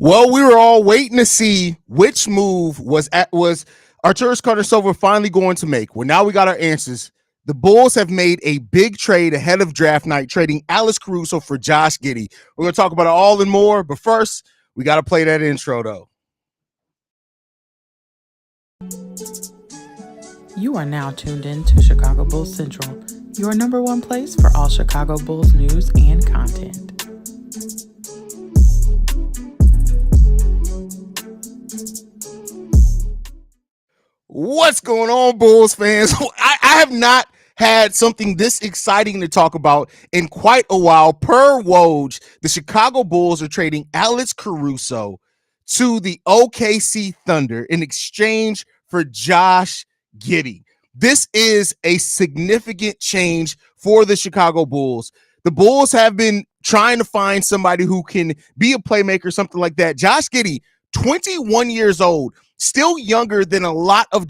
Well, we were all waiting to see which move was Arturas Carnicer finally going to make. Well, now we got our answers. The Bulls have made a big trade ahead of draft night, trading Alex Caruso for Josh Giddey. We're going to talk about it all and more, but first, we got to play that intro, though. You are now tuned in to Chicago Bulls Central, your number one place for all Chicago Bulls news and content. What's going on, Bulls fans? I have not had something this exciting to talk about in quite a while. Per Woj, the Chicago Bulls are trading Alex Caruso to the OKC Thunder in exchange for Josh Giddey. This is a significant change for the Chicago Bulls. The Bulls have been trying to find somebody who can be a playmaker, something like that. Josh Giddey, 21 years old, still younger than a lot of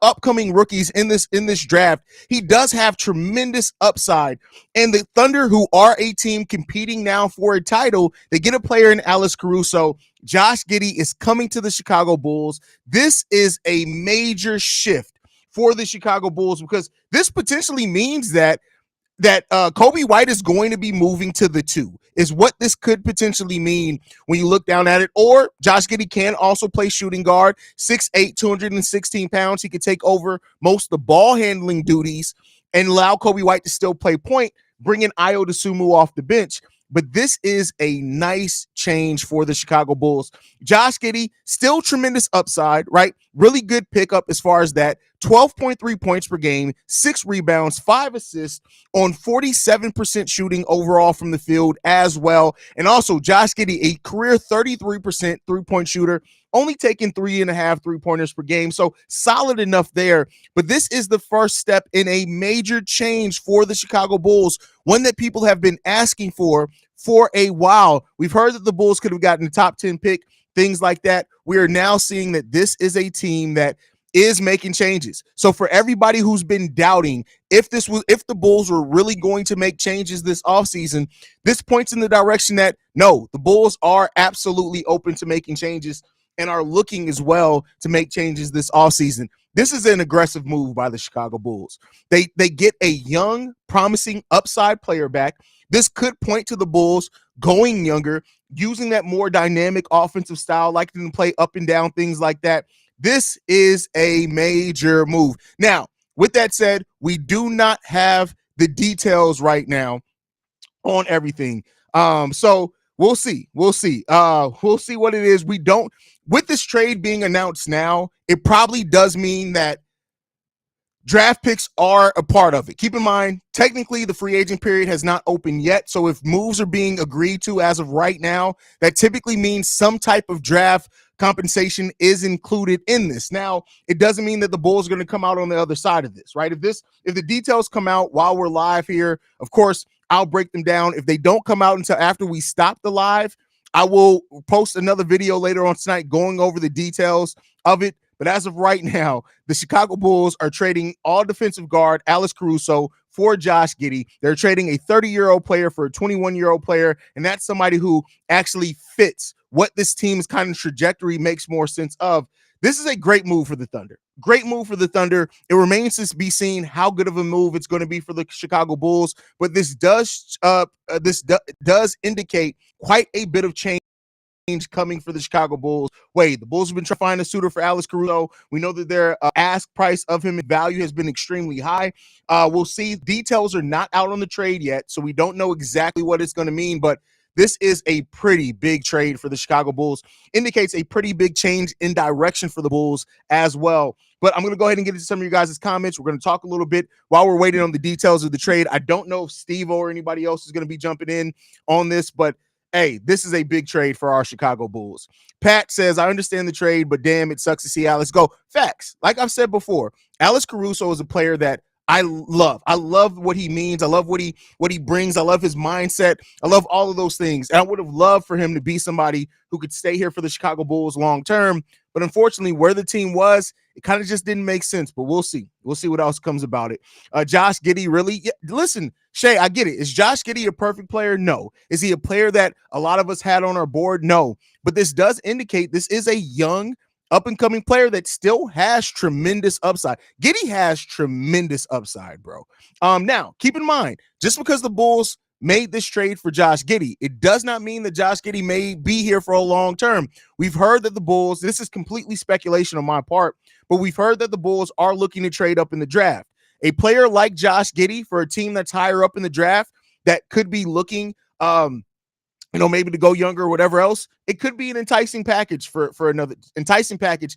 upcoming rookies in this draft. He does have tremendous upside, and the Thunder, who are a team competing now for a title, they get a player in Alex Caruso. Josh Giddey is coming to the Chicago Bulls. This is a major shift for the Chicago Bulls because this potentially means that Kobe White is going to be moving to the 2 is what this could potentially mean when you look down at it. Or Josh Giddey can also play shooting guard, 6'8", 216 pounds. He could take over most of the ball handling duties and allow Kobe White to still play point, bringing Ayo Dosunmu off the bench. But this is a nice change for the Chicago Bulls. Josh Giddey, still tremendous upside, right? Really good pickup as far as that. 12.3 points per game, 6 rebounds, 5 assists on 47% shooting overall from the field as well. And also Josh Giddey, a career 33% three-point shooter, only taking 3.5 three-pointers per game. So solid enough there. But this is the first step in a major change for the Chicago Bulls, one that people have been asking for a while. We've heard that the Bulls could have gotten a top 10 pick, things like that. We are now seeing that this is a team that is making changes. So for everybody who's been doubting if the Bulls were really going to make changes this offseason, this points in the direction that no, the Bulls are absolutely open to making changes and are looking as well to make changes this offseason. This is an aggressive move by the Chicago Bulls. They get a young, promising upside player back. This could point to the Bulls going younger, using that more dynamic offensive style, like them to play up and down, things like that. This is a major move. Now, with that said, we do not have the details right now on everything. So we'll see. We'll see what it is. We don't, with this trade being announced now, it probably does mean that draft picks are a part of it. Keep in mind, technically the free agent period has not opened yet. So if moves are being agreed to as of right now, that typically means some type of draft compensation is included in this. Now, it doesn't mean that the Bulls are going to come out on the other side of this, right? If the details come out while we're live here, of course, I'll break them down. If they don't come out until after we stop the live, I will post another video later on tonight going over the details of it. But as of right now, the Chicago Bulls are trading all defensive guard Alex Caruso for Josh Giddey. They're trading a 30-year-old player for a 21-year-old player, and that's somebody who actually fits what this team's kind of trajectory makes more sense of. This is a great move for the Thunder. Great move for the Thunder. It remains to be seen how good of a move it's going to be for the Chicago Bulls, but this does indicate quite a bit of change coming for the Chicago Bulls. The Bulls have been trying to find a suitor for Alex Caruso. We know that their ask price of him in value has been extremely high. We'll see. Details are not out on the trade yet, so we don't know exactly what it's going to mean, but this is a pretty big trade for the Chicago Bulls. Indicates a pretty big change in direction for the Bulls as well. But I'm going to go ahead and get into some of you guys' comments. We're going to talk a little bit while we're waiting on the details of the trade. I don't know if Steve or anybody else is going to be jumping in on this, but hey, this is a big trade for our Chicago Bulls. Pat says, I understand the trade, but damn, it sucks to see Alex go. Facts. Like I've said before, Alex Caruso is a player that I love what he means. I love what he brings. I love his mindset. I love all of those things. And I would have loved for him to be somebody who could stay here for the Chicago Bulls long term. But unfortunately, where the team was, it kind of just didn't make sense. But we'll see. We'll see what else comes about it. Josh Giddey, really? Yeah, listen, Shay, I get it. Is Josh Giddey a perfect player? No. Is he a player that a lot of us had on our board? No. But this does indicate this is a young, up and coming player that still has tremendous upside. Giddey has tremendous upside, bro. Now keep in mind, just because the Bulls made this trade for Josh Giddey, it does not mean that Josh Giddey may be here for a long term. We've heard that the Bulls, this is completely speculation on my part, but we've heard that the Bulls are looking to trade up in the draft. A player like Josh Giddey for a team that's higher up in the draft that could be looking maybe to go younger or whatever else, it could be an enticing package for another enticing package.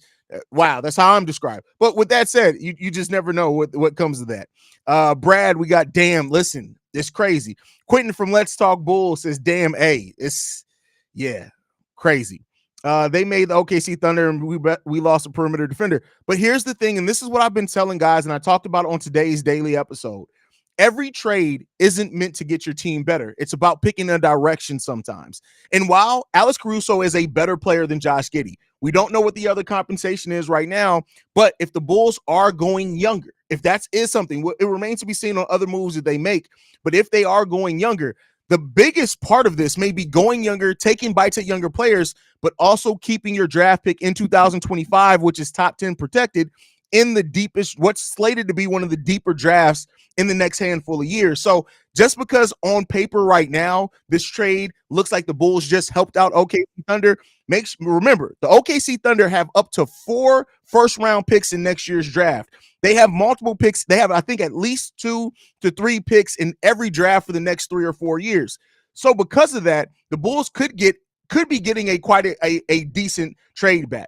Wow, that's how I'm described. But with that said, you just never know what comes of that. Brad, we got damn. Listen, it's crazy. Quentin from Let's Talk Bulls says, "Damn, it's crazy." They made the OKC Thunder and we lost a perimeter defender. But here's the thing, and this is what I've been telling guys, and I talked about it on today's daily episode. Every trade isn't meant to get your team better. It's about picking a direction sometimes. And while Alex Caruso is a better player than Josh Giddey, we don't know what the other compensation is right now. But if the Bulls are going younger, if that is something, it remains to be seen on other moves that they make. But if they are going younger, the biggest part of this may be going younger, taking bites at younger players, but also keeping your draft pick in 2025, which is top 10 protected, in the deepest, what's slated to be one of the deeper drafts in the next handful of years. So just because on paper right now, this trade looks like the Bulls just helped out OKC Thunder, remember, the OKC Thunder have up to 4 first-round picks in next year's draft. They have multiple picks. They have, I think, at least 2 to 3 picks in every draft for the next 3 or 4 years. So because of that, the Bulls could be getting a decent trade back,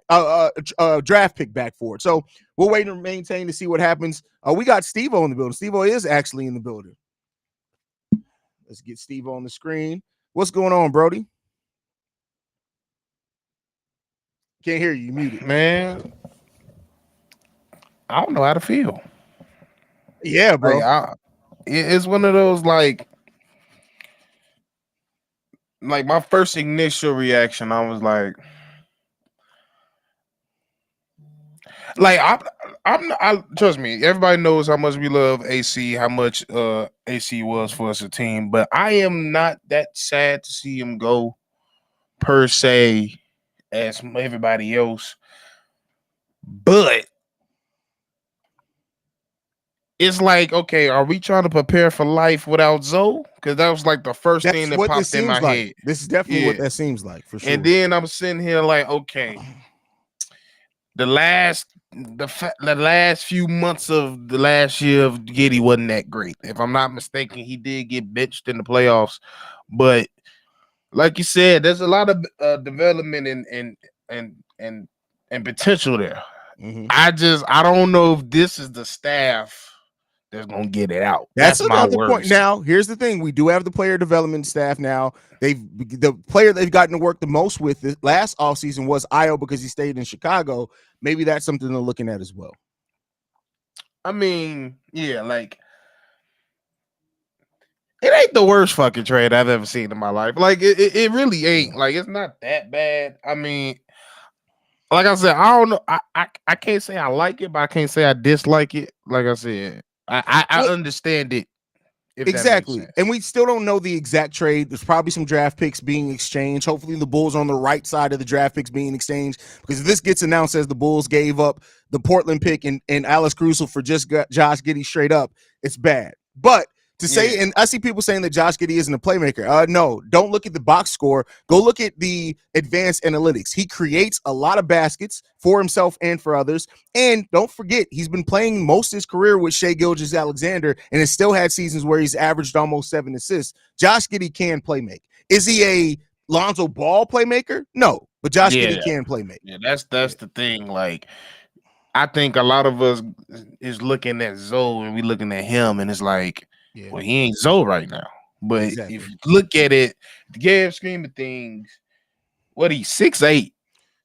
draft pick back for it. So we'll wait and maintain to see what happens. We got Steve-O in the building. Steve-O is actually in the building. Let's get Steve-O on the screen. What's going on, Brody? Can't hear you. You muted. Man, I don't know how to feel. Yeah, bro. It's one of those like my first initial reaction, I was like I trust me, everybody knows how much we love AC, how much AC was for us a team, but I am not that sad to see him go per se as everybody else. But it's like, okay, are we trying to prepare for life without Zoe? Because that was like the first thing that popped in my head. This is definitely what that seems like, for sure. And then I'm sitting here like, okay, the last few months of the last year of Giddey wasn't that great. If I'm not mistaken, he did get benched in the playoffs. But like you said, there's a lot of development and potential there. Mm-hmm. I don't know if this is the staff that's gonna get it out. That's another point. Now, here's the thing: we do have the player development staff now. The player they've gotten to work the most with this last offseason was Io because he stayed in Chicago. Maybe that's something they're looking at as well. I mean, yeah, like it ain't the worst fucking trade I've ever seen in my life. Like it really ain't. Like it's not that bad. I mean, like I said, I don't know. I can't say I like it, but I can't say I dislike it. Like I said, I understand it. Exactly. And we still don't know the exact trade. There's probably some draft picks being exchanged. Hopefully the Bulls are on the right side of the draft picks being exchanged, because if this gets announced as the Bulls gave up the Portland pick and Alex Caruso for just Josh Giddey straight up, it's bad. But to say, and I see people saying that Josh Giddey isn't a playmaker. No, don't look at the box score. Go look at the advanced analytics. He creates a lot of baskets for himself and for others. And don't forget, he's been playing most of his career with Shai Gilgeous-Alexander and has still had seasons where he's averaged almost 7 assists. Josh Giddey can play make. Is he a Lonzo Ball playmaker? No, but Josh Giddey can play make. Yeah, that's the thing. Like, I think a lot of us is looking at Zoe and we looking at him, and it's like, well, he ain't Zoe right now. But if you look at it, the game scheme of things, what he's 6'8".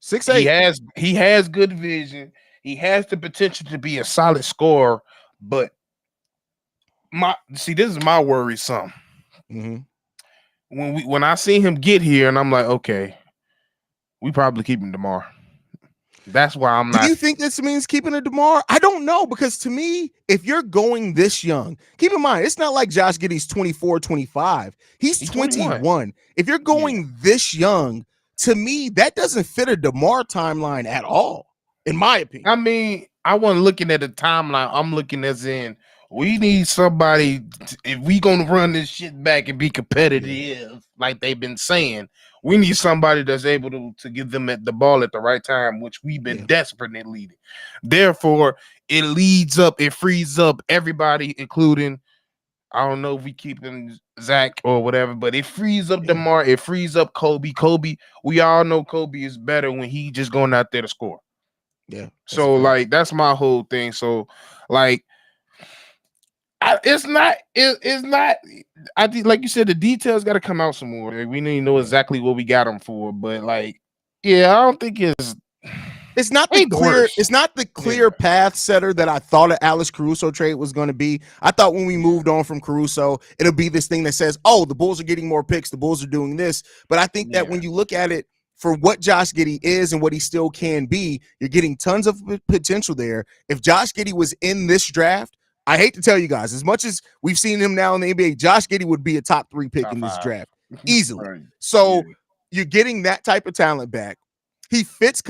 6'8". He has good vision. He has the potential to be a solid scorer, but This is my worry, son. Mm-hmm. When I see him get here, and I'm like, okay, we probably keep him tomorrow. That's why I'm Do not. you think this means keeping a DeMar? I don't know, because to me, if you're going this young, keep in mind, it's not like Josh Giddey's 24, 25. He's 21. If you're going this young, to me, that doesn't fit a DeMar timeline at all, in my opinion. I mean, I wasn't looking at the timeline. I'm looking as in, we need somebody, if we gonna run this shit back and be competitive, like they've been saying, we need somebody that's able to give them the ball at the right time, which we've been desperately needing. Therefore, it frees up everybody, including, I don't know if we keeping Zach or whatever, but it frees up DeMar, it frees up Kobe. We all know Kobe is better when he just going out there to score. Yeah. So like that's my whole thing. So like it's not. I think, like you said, the details got to come out some more. We need to know exactly what we got them for. But like, yeah, I don't think it's not the clear. It's not the clear path setter that I thought an Alex Caruso trade was going to be. I thought when we moved on from Caruso, it'll be this thing that says, "Oh, the Bulls are getting more picks. The Bulls are doing this." But I think that when you look at it for what Josh Giddey is and what he still can be, you're getting tons of potential there. If Josh Giddey was in this draft, I hate to tell you guys, as much as we've seen him now in the NBA, Josh Giddey would be a top 3 pick in this draft easily. Right. So you're getting that type of talent back. He fits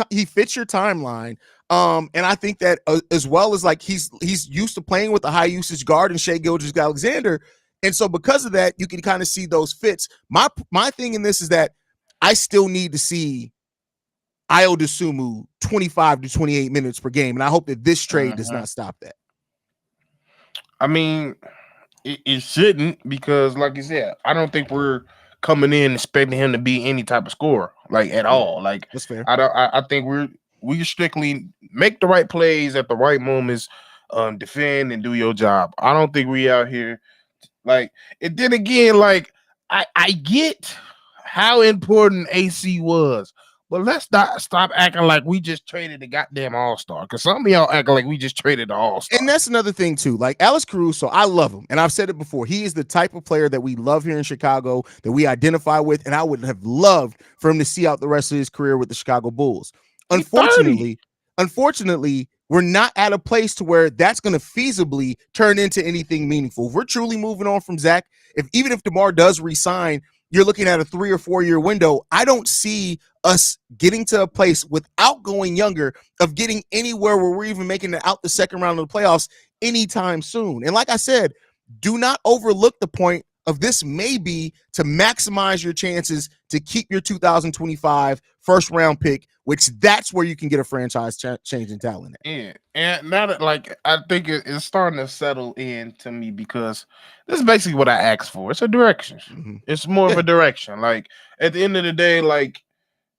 your timeline. And I think that as well as like he's used to playing with a high usage guard and Shai Gilgeous-Alexander. And so because of that, you can kind of see those fits. My thing in this is that I still need to see Ayo Dosunmu 25 to 28 minutes per game. And I hope that this trade does not stop that. I mean, it shouldn't, because like you said, I don't think we're coming in expecting him to be any type of scorer, like at all. Like that's fair. I think we strictly make the right plays at the right moments, defend and do your job. I don't think we out here like. And then again, like I get how important AC was, but let's not stop acting like we just traded the goddamn all-star, because some of y'all acting like we just traded the all-star. And that's another thing too. Like Alex Caruso, I love him, and I've said it before. He is the type of player that we love here in Chicago, that we identify with, and I would have loved for him to see out the rest of his career with the Chicago Bulls. Unfortunately, we're not at a place to where that's going to feasibly turn into anything meaningful. If we're truly moving on from Zach, even if DeMar does resign, you're looking at a 3 or 4 year window. I don't see us getting to a place without going younger of getting anywhere where we're even making it out the second round of the playoffs anytime soon. And like I said, do not overlook the point of this may be to maximize your chances to keep your 2025 first round pick, which that's where you can get a franchise changing talent at. Yeah, and now that like I think it's starting to settle in to me, because this is basically what I asked for. It's a direction. Mm-hmm. It's more of a direction. Like at the end of the day, like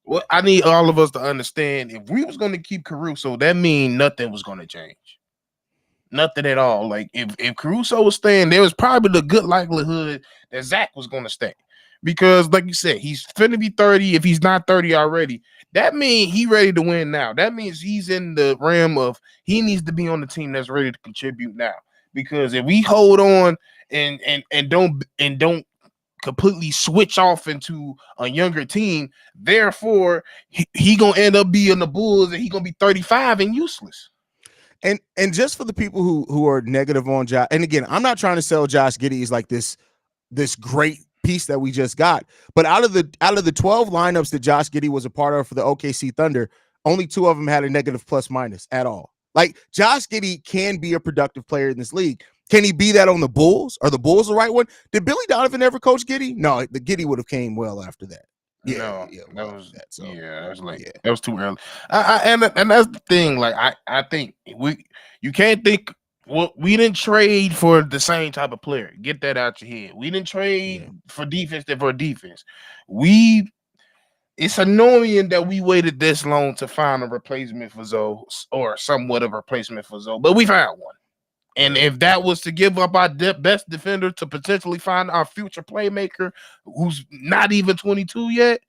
what I need all of us to understand: if we was going to keep Caruso, that means nothing was going to change. Nothing at all. Like if Caruso was staying, there was probably the good likelihood that Zach was going to stay, because like you said, he's finna be 30. If he's not 30 already, that means he ready to win now. That means he's in the realm of he needs to be on the team that's ready to contribute now. Because if we hold on and don't completely switch off into a younger team, therefore he gonna end up being the Bulls and he gonna be 35 and useless. And just for the people who are negative on Josh, and again, I'm not trying to sell Josh Giddey as like this great piece that we just got, but out of the 12 lineups that Josh Giddey was a part of for the OKC Thunder, only 2 of them had a negative plus minus at all. Like Josh Giddey can be a productive player in this league. Can he be that on the Bulls? Are the Bulls the right one? Did Billy Donovan ever coach Giddey? No, the Giddey would have came well after that. That was like that was too early. And that's the thing. Like I think you can't think. Well, we didn't trade for the same type of player. Get that out your head. We didn't trade for defense for defense. It's annoying that we waited this long to find a replacement for Zoe, or somewhat of a replacement for Zoe, but we found one. And if that was to give up our best defender to potentially find our future playmaker, who's not even 22 yet,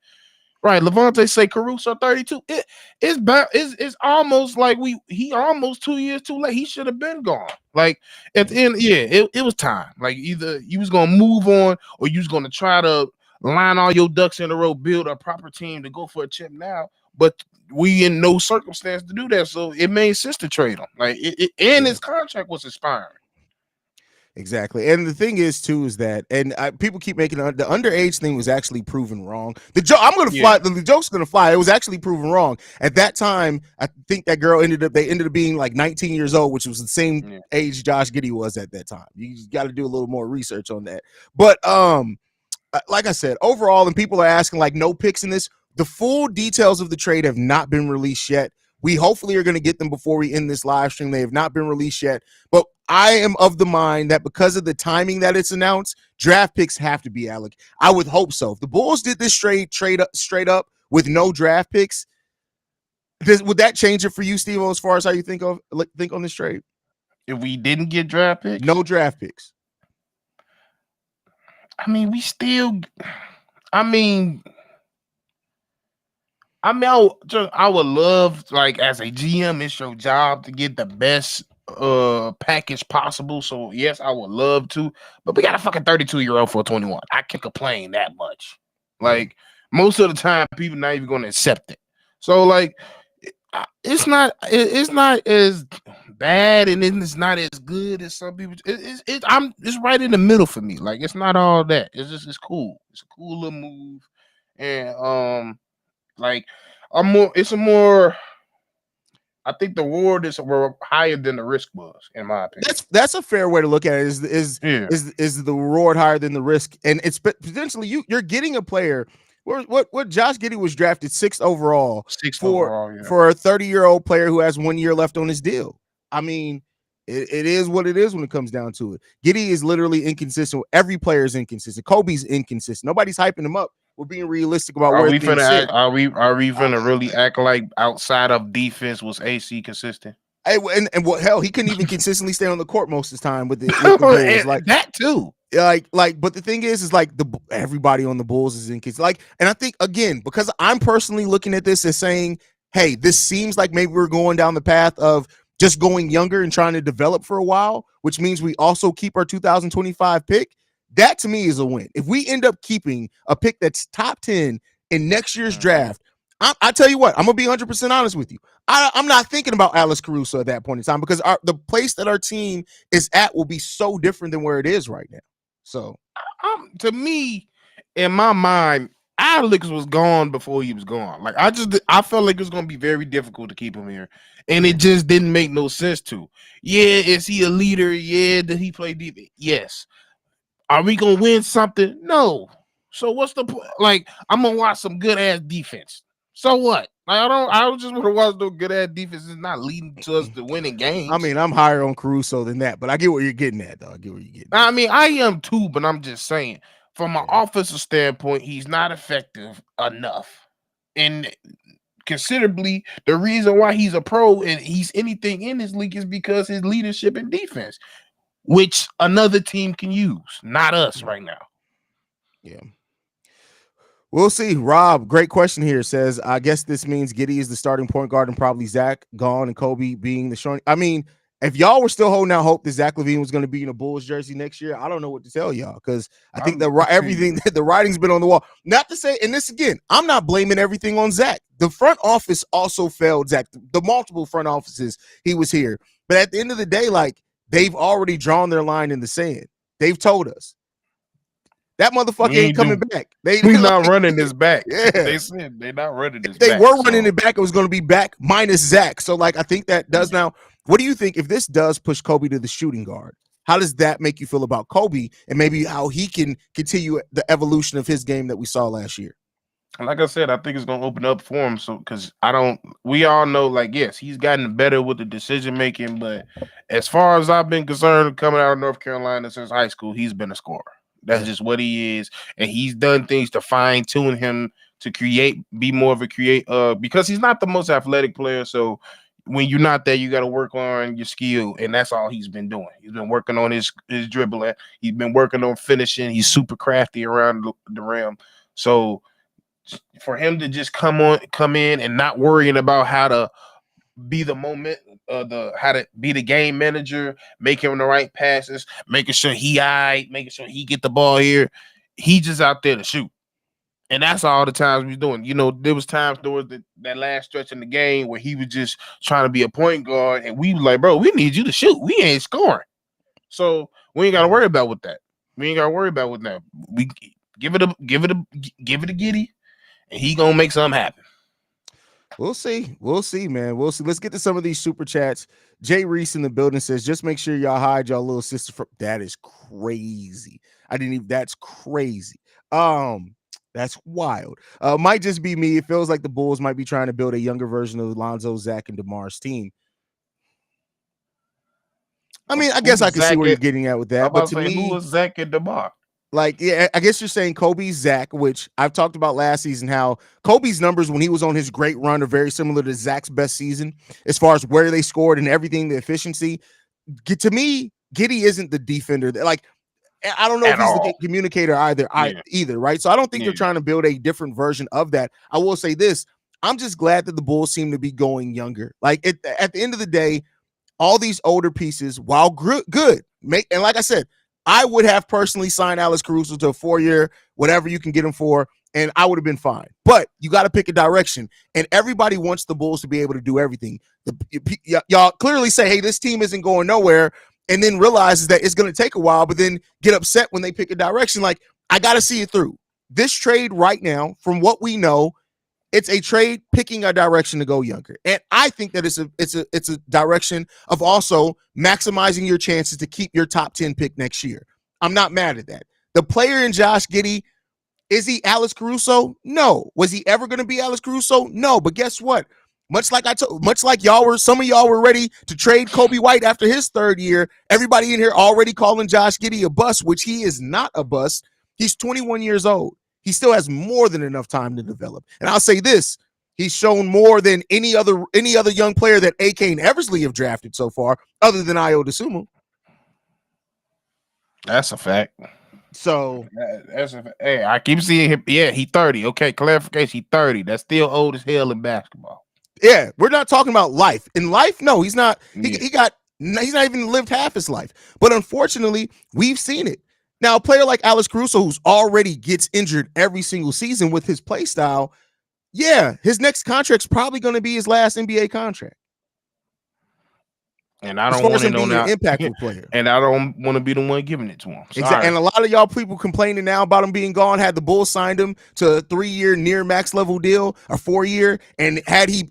Right, Levante say Caruso 32. It's almost like he almost 2 years too late. He should have been gone. Like at the end, yeah, it was time. Like either you was gonna move on or you was gonna try to line all your ducks in a row, build a proper team to go for a chip now. But we in no circumstance to do that, so it made sense to trade him. Like his contract was expiring. Exactly. And the thing is too is that people keep making the underage thing was actually proven wrong. The joke I'm going to fly. The joke's going to fly. It was actually proven wrong. At that time, I think that girl ended up being like 19 years old, which was the same age Josh Giddey was at that time. You got to do a little more research on that. But like I said, overall, and people are asking like no picks in this. The full details of the trade have not been released yet. We hopefully are going to get them before we end this live stream. They have not been released yet, but I am of the mind that because of the timing that it's announced, draft picks have to be Alec. I would hope so. If the Bulls did this straight up with no draft picks, would that change it for you, Steve? As far as how you think on this trade? If we didn't get draft picks, no draft picks. I mean, I would love, like, as a GM, it's your job to get the best package possible. So yes, I would love to, but we got a fucking 32-year-old for a 21. I can't complain that much. Like most of the time, people not even going to accept it. So like, it's not as bad and it's not as good as some people. It's right in the middle for me. Like it's not all that. It's cool. It's a cool little move, and like I think the reward is higher than the risk was, in my opinion. That's a fair way to look at it. Is the reward higher than the risk? And it's potentially you're getting a player. What Josh Giddey was drafted 6th overall for a 30-year-old player who has 1 year left on his deal. I mean, it is what it is when it comes down to it. Giddey is literally inconsistent. Every player is inconsistent. Kobe's inconsistent. Nobody's hyping him up. We're being realistic about where things sit. Are we finna really act like outside of defense was AC consistent? And what hell, he couldn't even consistently stay on the court most of the time with the Bulls. Like that too. But the thing is like everybody on the Bulls is inconsistent. Like, and I think again, because I'm personally looking at this as saying, hey, this seems like maybe we're going down the path of just going younger and trying to develop for a while, which means we also keep our 2025 pick. That to me is a win. If we end up keeping a pick that's top 10 in next year's draft, I tell you what, I'm going to be 100% honest with you. I'm not thinking about Alex Caruso at that point in time because the place that our team is at will be so different than where it is right now. So, to me, in my mind, Alex was gone before he was gone. Like I felt like it was going to be very difficult to keep him here, and it just didn't make no sense to. Yeah, is he a leader? Yeah, did he play deep? Yes. Are we gonna win something? No. So what's the point? Like, I'm gonna watch some good ass defense. So what? Like, I don't just want to watch no good ass defense. It's not leading to us to winning games. I mean, I'm higher on Caruso than that, but I get what you're getting at, though. I mean, I am too, but I'm just saying, from an offensive standpoint, he's not effective enough. And considerably, the reason why he's a pro and he's anything in this league is because his leadership and defense, which another team can use, not us right now. Yeah. We'll see. Rob, great question here. Says, I guess this means Giddey is the starting point guard and probably Zach gone and Kobe being the short. I mean, if y'all were still holding out hope that Zach LaVine was going to be in a Bulls jersey next year, I don't know what to tell y'all because I think the writing's been on the wall. Not to say, and this again, I'm not blaming everything on Zach. The front office also failed Zach. The multiple front offices, he was here. But at the end of the day, like, they've already drawn their line in the sand. They've told us that motherfucker ain't coming back. We're not running this back. Yeah. They said they're not running this back. They were running it back. It was going to be back minus Zach. So, like, I think that does now. What do you think if this does push Kobe to the shooting guard? How does that make you feel about Kobe and maybe how he can continue the evolution of his game that we saw last year? Like I said, I think it's going to open up for him. So, because we all know, like, yes, he's gotten better with the decision making, but as far as I've been concerned, coming out of North Carolina since high school, he's been a scorer. That's just what he is, and he's done things to fine tune him to be more of a because he's not the most athletic player. So when you're not there, you got to work on your skill, and that's all he's been doing. He's been working on his dribbling. He's been working on finishing. He's super crafty around the rim. So for him to just come in and not worrying about how to be the moment, how to be the game manager, making the right passes, making sure making sure he get the ball here. He just out there to shoot. And that's all the times we was doing. You know, there was times towards that last stretch in the game where he was just trying to be a point guard, and we was like, bro, we need you to shoot. We ain't scoring. So we ain't gotta worry about with that. We ain't gotta worry about with that. We give it a Giddey, and he gonna make something happen. We'll see. We'll see, man. We'll see. Let's get to some of these super chats. Jay Reese in the building says, just make sure y'all hide y'all little sister from. That is crazy. That's crazy. That's wild. Might just be me. It feels like the Bulls might be trying to build a younger version of Lonzo, Zach, and DeMar's team. I mean, I guess I can see where you're getting at with that. But to me, who was Zach and DeMar? Like, yeah, I guess you're saying Kobe's Zach, which I've talked about last season, how Kobe's numbers when he was on his great run are very similar to Zach's best season as far as where they scored and everything, the efficiency. To me, Giddey isn't the defender. Like, I don't know if he's the communicator either, right? So I don't think they're trying to build a different version of that. I will say this. I'm just glad that the Bulls seem to be going younger. Like, at the end of the day, all these older pieces, while good, and like I said, I would have personally signed Alex Caruso to a 4-year, whatever you can get him for, and I would have been fine. But you got to pick a direction, and everybody wants the Bulls to be able to do everything. Y'all clearly say, hey, this team isn't going nowhere, and then realizes that it's going to take a while, but then get upset when they pick a direction. Like, I got to see it through. This trade right now, from what we know, it's a trade picking a direction to go younger. And I think that it's a direction of also maximizing your chances to keep your top 10 pick next year. I'm not mad at that. The player in Josh Giddey, is he Alex Caruso? No. Was he ever going to be Alex Caruso? No. But guess what? Much like some of y'all were ready to trade Kobe White after his 3rd year. Everybody in here already calling Josh Giddey a bust, which he is not a bust. He's 21 years old. He still has more than enough time to develop. And I'll say this, he's shown more than any other young player that AK and Eversley have drafted so far, other than Ayo Dosunmu. That's a fact. So hey, I keep seeing him. Yeah, he's 30. Okay, clarification, he's 30. That's still old as hell in basketball. Yeah, we're not talking about life. In life, no, he's not. He's not even lived half his life. But unfortunately, we've seen it. Now, a player like Alex Caruso, who's already gets injured every single season with his play style, yeah, his next contract's probably going to be his last NBA contract. And I don't want to know now. Impactful player. And I don't want to be the one giving it to him. Exactly. And a lot of y'all people complaining now about him being gone. Had the Bulls signed him to a 3-year near max level deal, a 4-year, and had he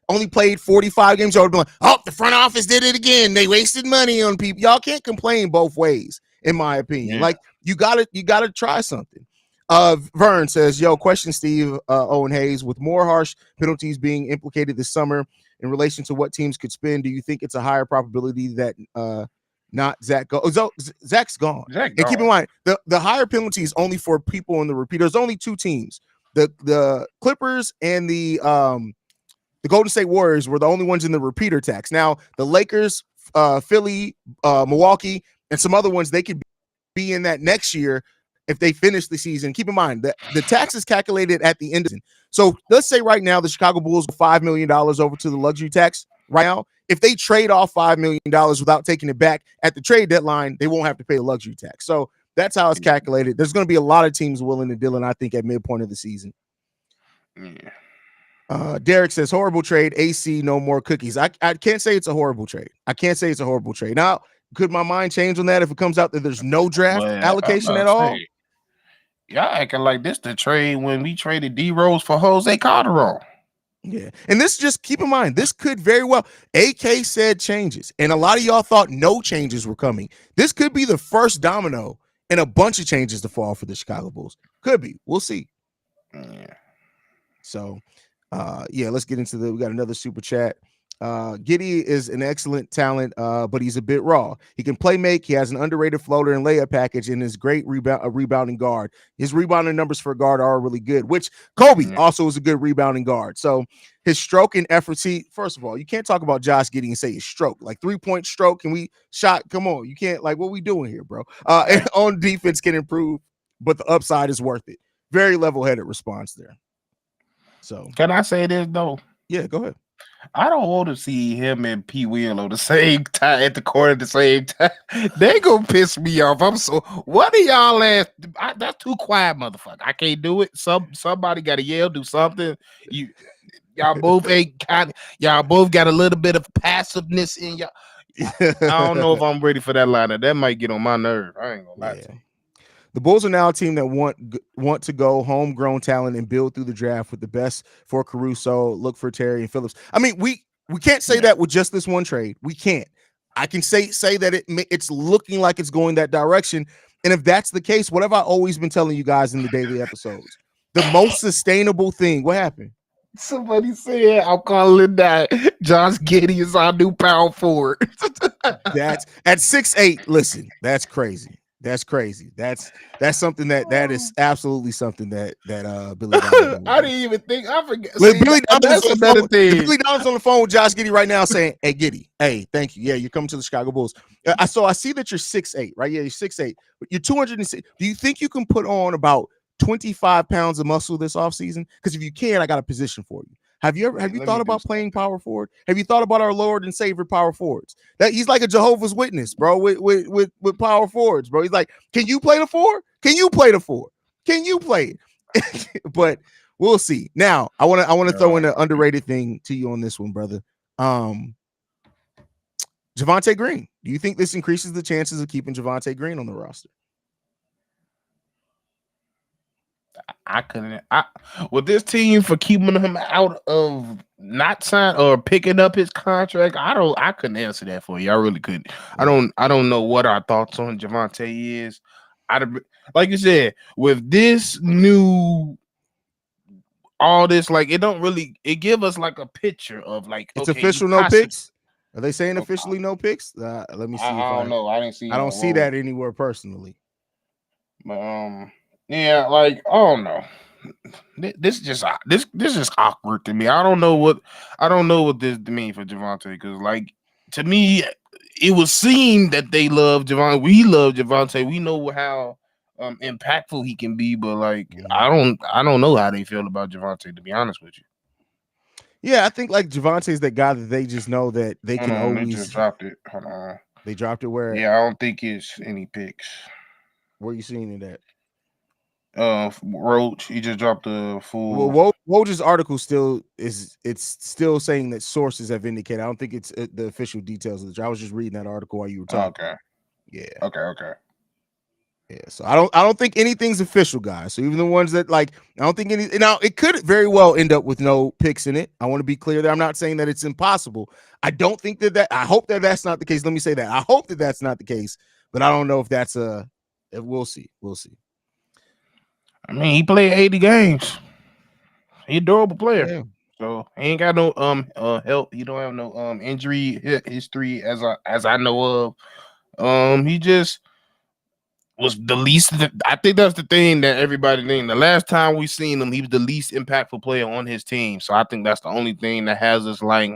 only played 45 games, y'all would be like, oh, the front office did it again. They wasted money on people. Y'all can't complain both ways, in my opinion. Yeah. Like, you gotta try something. Vern says, yo, question Steve, Owen Haize, with more harsh penalties being implicated this summer in relation to what teams could spend, do you think it's a higher probability that not Zach goes? Zach's gone. And keep in mind, the higher penalty is only for people in the repeat. There's only 2 teams. The Clippers and the Golden State Warriors were the only ones in the repeater tax. Now, the Lakers, Philly, Milwaukee, and some other ones, they could be in that next year if they finish the season. Keep in mind that the tax is calculated at the end of the season. So let's say right now the Chicago Bulls go $5 million over to the luxury tax right now. If they trade off $5 million without taking it back at the trade deadline, they won't have to pay the luxury tax. So that's how it's calculated. There's going to be a lot of teams willing to deal in, I think, at midpoint of the season. Derek says, horrible trade. AC, no more cookies. I can't say it's a horrible trade. Now, could my mind change on that if it comes out that there's no draft allocation at all? Y'all acting like this the trade when we traded D Rose for Jose Calderon. Yeah. And this, just keep in mind, this could very well, AK said changes, and a lot of y'all thought no changes were coming. This could be the first domino and a bunch of changes to fall for the Chicago Bulls. Could be. We'll see. Yeah. So, let's get into we got another super chat. Giddey is an excellent talent, but he's a bit raw. He can play make. He has an underrated floater and layup package, and is great rebounding guard. His rebounding numbers for a guard are really good, which Kobe also is a good rebounding guard. So his stroke and effort. See, first of all, you can't talk about Josh Giddey and say his stroke, like 3-point stroke. Can we shot? Come on, you can't. Like, what we doing here, bro? And on defense can improve, but the upside is worth it. very level-headed response there. So can I say this though? yeah, go ahead. I don't want to see him and P. Will on the same time at the court at the same time. They gonna piss me off. I'm so what are y'all at? That's too quiet, motherfucker. I can't do it. Somebody gotta yell, do something. Y'all both y'all both got a little bit of passiveness in y'all. I don't know if I'm ready for that lineup. That might get on my nerve. I ain't gonna lie to you. The Bulls are now a team that want to go homegrown talent and build through the draft with the best for Caruso, look for Terry and Phillips. I mean, we can't say that with just this one trade. We can't. I can say that it's looking like it's going that direction. And if that's the case, what have I always been telling you guys in the daily episodes? The most sustainable thing. What happened? Somebody said I'm calling that Josh Giddey is our new power forward. That's at 6'8". Listen, that's crazy. That's crazy. That's something that is absolutely something that Billy Donovan's I didn't even think. I forget. Billy Donovan's on the phone. Thing. Billy Donovan's on the phone with Josh Giddey right now saying, "Hey Giddey, hey, thank you. Yeah, you're coming to the Chicago Bulls. I see that you're 6'8", right? Yeah, you're 6'8". But you're 206. Do you think you can put on about 25 pounds of muscle this offseason? Because if you can, I got a position for you. Have you thought about playing power forward? Have you thought about our Lord and Savior power forwards? That he's like a Jehovah's Witness, bro, with power forwards, bro. He's like, can you play the 4? Can you play the 4? Can you play it? But we'll see. Now, I want to throw in an underrated thing to you on this one, brother. Javonte Green. Do you think this increases the chances of keeping Javonte Green on the roster? I couldn't. With this team for keeping him out of not sign or picking up his contract, I couldn't answer that for you. I really couldn't. Yeah. I don't know what our thoughts on Javonte is. Like you said, with this new all this, like it give us like a picture of like it's official no picks. Are they saying officially no picks? Let me see. I don't know. I didn't see. I don't see that anywhere personally. But yeah, like I don't know. This is awkward to me. I don't know what this means for Javonte, because like to me, it would seem that they love Javonte. We love Javonte. We know how impactful he can be, but like I don't know how they feel about Javonte, to be honest with you. Yeah, I think like Javonte is that guy that they just know that they can always. They just dropped it. Hold on. They dropped it where? Yeah, I don't think it's any picks. Where you seeing it at? Roach, he just dropped the full. Well, Woj's article it's still saying that sources have indicated. I don't think it's the official details of the. I was just reading that article while you were talking. Okay. Yeah. Okay. Yeah. So I don't think anything's official, guys. So even the ones that like, I don't think any. Now it could very well end up with no picks in it. I want to be clear there. I'm not saying that it's impossible. I don't think that. I hope that that's not the case. Let me say that. I hope that that's not the case. But I don't know if that's We'll see. We'll see. I mean, he played 80 games. He's a durable player. Yeah. So he ain't got no health. He don't have no injury history as I know of. He just was the least. I think that's the thing that everybody thinks. The last time we seen him, he was the least impactful player on his team. So I think that's the only thing that has us like,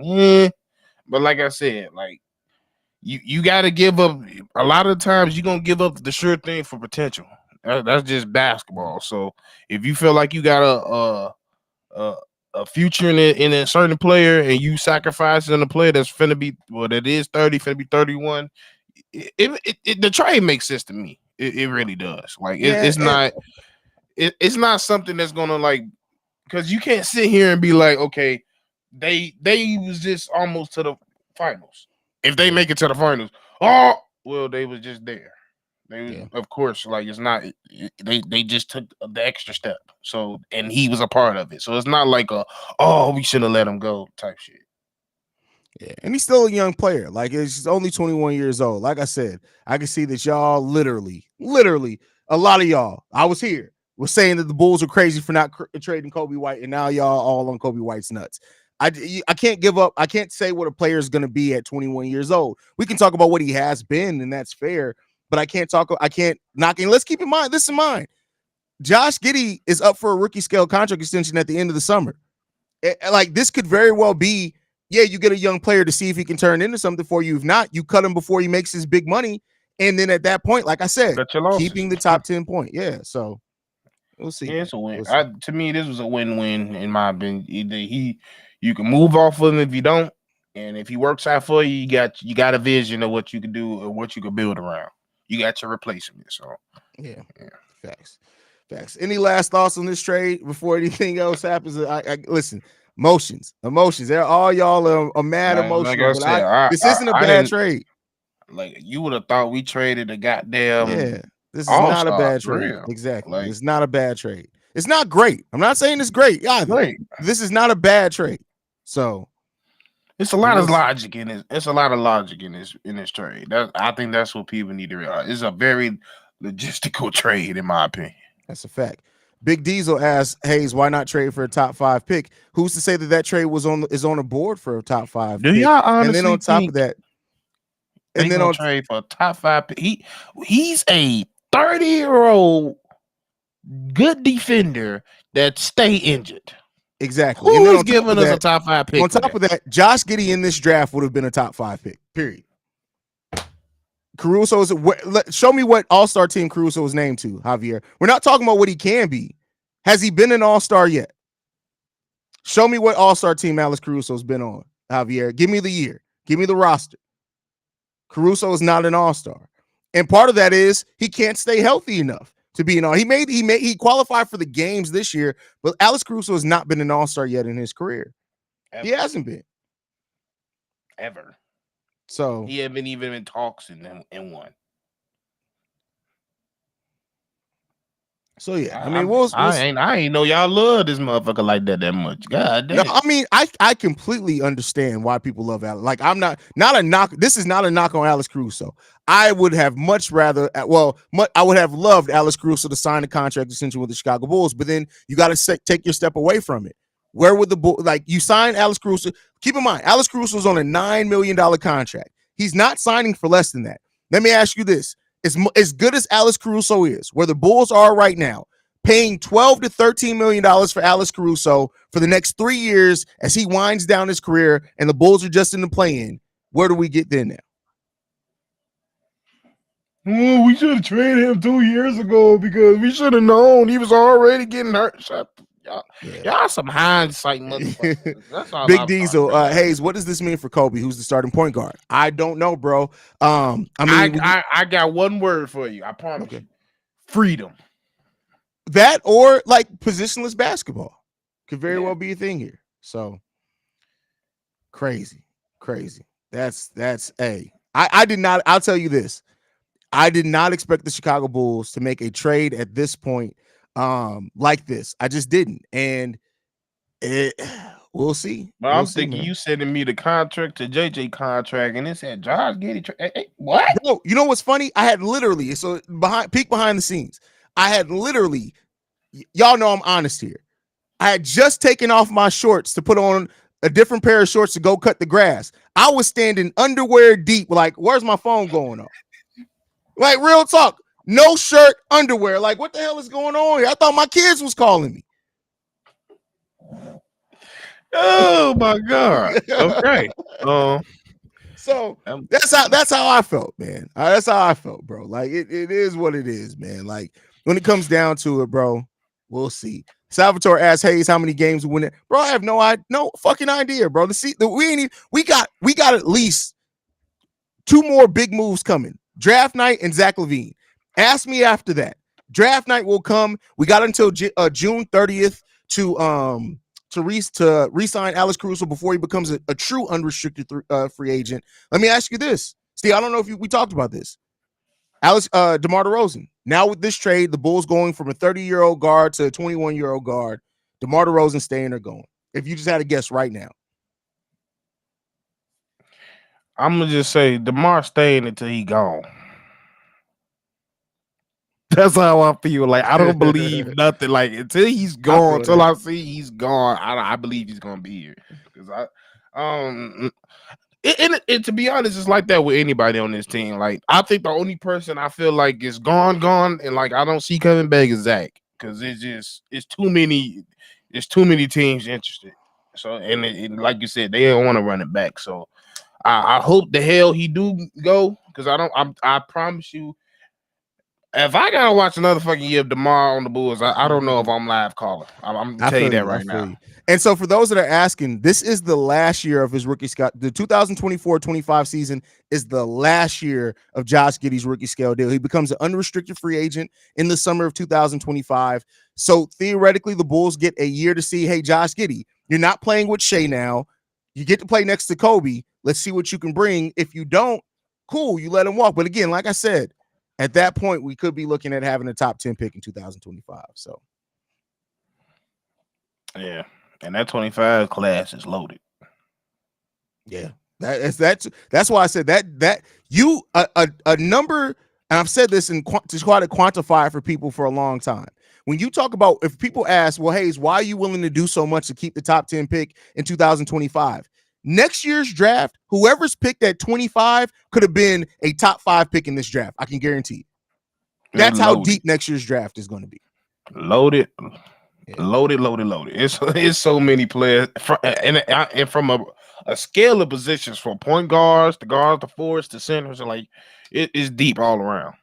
But like I said, like you got to give up. A lot of times you're gonna give up the sure thing for potential. That's just basketball. So if you feel like you got a future in a certain player and you sacrifice in a player that's finna be that is 30, finna be 31, the trade makes sense to me. It really does. Like it's not something that's gonna like, because you can't sit here and be like, okay, they was just almost to the finals. If they make it to the finals, they was just there. Of course, like it's not. They just took the extra step. So, and he was a part of it. So it's not like we shouldn't have let him go type shit. Yeah, and he's still a young player. Like he's only 21 years old. Like I said, I can see that y'all literally, a lot of y'all. I was here. Was saying that the Bulls were crazy for not trading Kobe White, and now y'all all on Kobe White's nuts. I can't give up. I can't say what a player is going to be at 21 years old. We can talk about what he has been, and that's fair. But I can't knock him. Let's keep in mind, this in mind. Josh Giddey is up for a rookie scale contract extension at the end of the summer. Like this could very well be, you get a young player to see if he can turn into something for you. If not, you cut him before he makes his big money. And then at that point, like I said, keeping the top 10 point. Yeah. So We'll see. Yeah, it's a win. We'll see. To me, this was a win-win in my opinion. Either you can move off of him if you don't, and if he works out for you, you got a vision of what you can do or what you can build around. You got your replacement. So yeah. Facts. Any last thoughts on this trade before anything else happens? I listen. Emotions. All y'all are mad emotional, like I said, this isn't a I bad didn't trade. like. You would have thought we traded a goddamn This is not a all-star bad for trade. real. Exactly. Like, It's not a bad trade. It's not great. I'm not saying it's great either. great. This is not a bad trade. So it's a lot of logic in this. It's a lot of logic in this trade. I think that's what people need to realize. It's a very logistical trade, in my opinion. That's a fact. Big Diesel asks Haize, why not trade for a top 5 pick? Who's to say that trade is on a board for a top 5 Do pick? y'all honestly and then on top of that, and then on trade for a top 5 pick? He's a 30-year-old good defender that stay injured. Exactly. Who is giving us a top 5 pick? On top of that, Josh Giddey in this draft would have been a top 5 pick. Period. Caruso show me what all-star team Caruso was named to, Javier. We're not talking about what he can be. Has he been an all-star yet? Show me what all-star team Alex Caruso's been on, Javier. Give me the year. Give me the roster. Caruso is not an all-star. And part of that is he can't stay healthy enough to be an all. He qualified for the games this year, but Alex Caruso has not been an all-star yet in his career. Ever. He hasn't been. Ever. So he haven't even been talks in one. So yeah, I ain't know y'all love this motherfucker like that much. God damn. No, I mean, I completely understand why people love Alex. Like, I'm not a knock. This is not a knock on Alex Caruso. I would have much rather, I would have loved Alex Caruso to sign a contract extension with the Chicago Bulls, but then you got to take your step away from it. Where would the Bulls, like, you sign Alex Caruso? Keep in mind, Alex Caruso is on a $9 million contract. He's not signing for less than that. Let me ask you this. As good as Alex Caruso is, where the Bulls are right now, paying $12 to $13 million for Alex Caruso for the next 3 years as he winds down his career and the Bulls are just in the play-in, where do we get there now? Oh, we should have traded him 2 years ago because we should have known he was already getting hurt. Y'all some hindsight motherfuckers. That's all. Big Diesel, Haize, what does this mean for Kobe, who's the starting point guard? I don't know, bro. I got one word for you. I promise you. Freedom. That or like positionless basketball could very well be a thing here. So crazy. I did not. I'll tell you this. I did not expect the Chicago Bulls to make a trade at this point like this. I just didn't. And we'll see. But I'm thinking you sending me the contract to JJ contract, and it said Josh Giddey. What? Bro, you know what's funny? I had literally, so peek behind the scenes. I had literally, y'all know I'm honest here. I had just taken off my shorts to put on a different pair of shorts to go cut the grass. I was standing underwear deep, like, where's my phone going on? Like, real talk. No shirt, underwear. Like, what the hell is going on here? I thought my kids was calling me. Oh my God. Okay. So that's how I felt, man. That's how I felt, bro. Like, it is what it is, man. Like, when it comes down to it, bro, we'll see. Salvatore asked Haize how many games we win it. Bro, I have no fucking idea, bro. We got at least 2 more big moves coming. Draft night and Zach LaVine. Ask me after that. Draft night will come. We got until June 30th to re-sign Alex Caruso before he becomes a true unrestricted free agent. Let me ask you this. Steve, I don't know if we talked about this. DeMar DeRozan. Now with this trade, the Bulls going from a 30-year-old guard to a 21-year-old guard. DeMar DeRozan staying or going? If you just had to guess right now. I'm gonna just say DeMar staying until he gone. That's how I feel. Like, I don't believe nothing. Like, until he's gone, until I see he's gone, I believe he's gonna be here. Because and to be honest, it's like that with anybody on this team. Like, I think the only person I feel like is gone, and like I don't see coming back is Zach. Because it's too many teams interested. So and like you said, they don't want to run it back. So I hope the hell he do go, because I promise you, If I gotta watch another fucking year of DeMar on the Bulls, I don't know if I'm live calling. I'm gonna tell you that right now. And so for those that are asking, this is the last year of his rookie scale. The 2024-25 season is the last year of Josh Giddey's rookie scale deal. He becomes an unrestricted free agent in the summer of 2025. So theoretically, the Bulls get a year to see, hey, Josh Giddey, you're not playing with Shea now. You get to play next to Kobe. Let's see what you can bring. If you don't, cool, you let him walk. But again, like I said, at that point, we could be looking at having a top 10 pick in 2025. So, yeah. And that 25 class is loaded. Yeah, that's why I said that you a number, and I've said this to try to quantify it for people for a long time. When you talk about, if people ask, well, Haize, why are you willing to do so much to keep the top 10 pick in 2025? Next year's draft, whoever's picked at 25 could have been a top 5 pick in this draft. I can guarantee you. That's how deep next year's draft is going to be. Loaded. Yeah. Loaded. It's so many players and from a scale of positions, from point guards, the forwards, the centers, and like it is deep all around.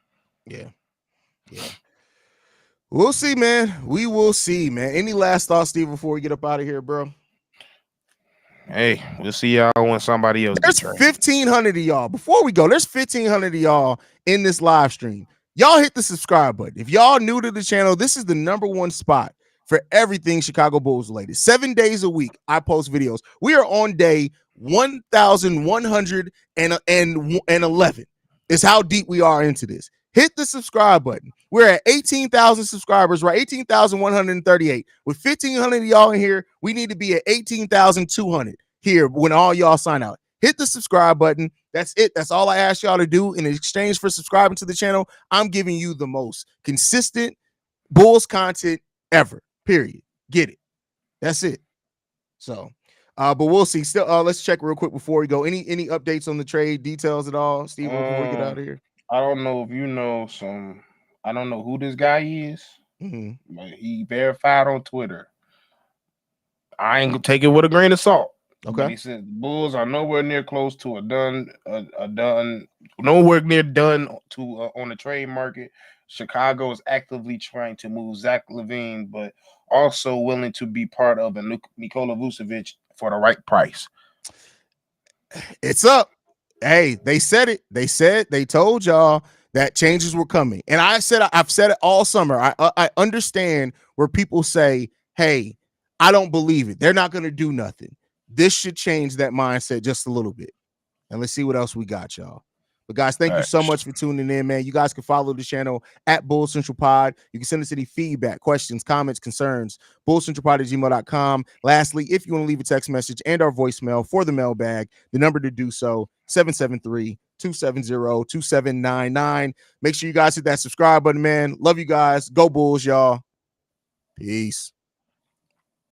Yeah. We'll see, man. We will see, man. Any last thoughts, Steve, before we get up out of here, bro? Hey, we'll see y'all when somebody else. There's 1,500 of y'all. Before we go, there's 1,500 of y'all in this live stream. Y'all hit the subscribe button. If y'all new to the channel, this is the number1 spot for everything Chicago Bulls related. 7 days a week, I post videos. We are on day 1,111. Is how deep we are into this. Hit the subscribe button. We're at 18,000 subscribers, right? 18,138. With 1,500 of y'all in here, we need to be at 18,200 here when all y'all sign out. Hit the subscribe button. That's it. That's all I ask y'all to do. In exchange for subscribing to the channel, I'm giving you the most consistent Bulls content ever. Period. Get it. That's it. So, but we'll see. Still, let's check real quick before we go. Any updates on the trade details at all, Steve? Before we get out of here, I don't know if you know some. I don't know who this guy is. But he verified on Twitter. I ain't gonna take it with a grain of salt. Okay. But he said the Bulls are nowhere near close to nowhere near done to on the trade market. Chicago is actively trying to move Zach LaVine, but also willing to be part of a Nikola Vucevic for the right price. It's up. Hey, they said it. They told y'all that changes were coming. And I've said it all summer. I understand where people say, hey, I don't believe it. They're not going to do nothing. This should change that mindset just a little bit. And let's see what else we got, y'all. But guys, thank you so much for tuning in, man. You guys can follow the channel at Bull Central Pod. You can send us any feedback, questions, comments, concerns, bullcentralpod@gmail.com. Lastly, if you want to leave a text message and our voicemail for the mailbag, the number to do so, 773-270-2799. Make sure you guys hit that subscribe button, man. Love you guys. Go Bulls, y'all. Peace.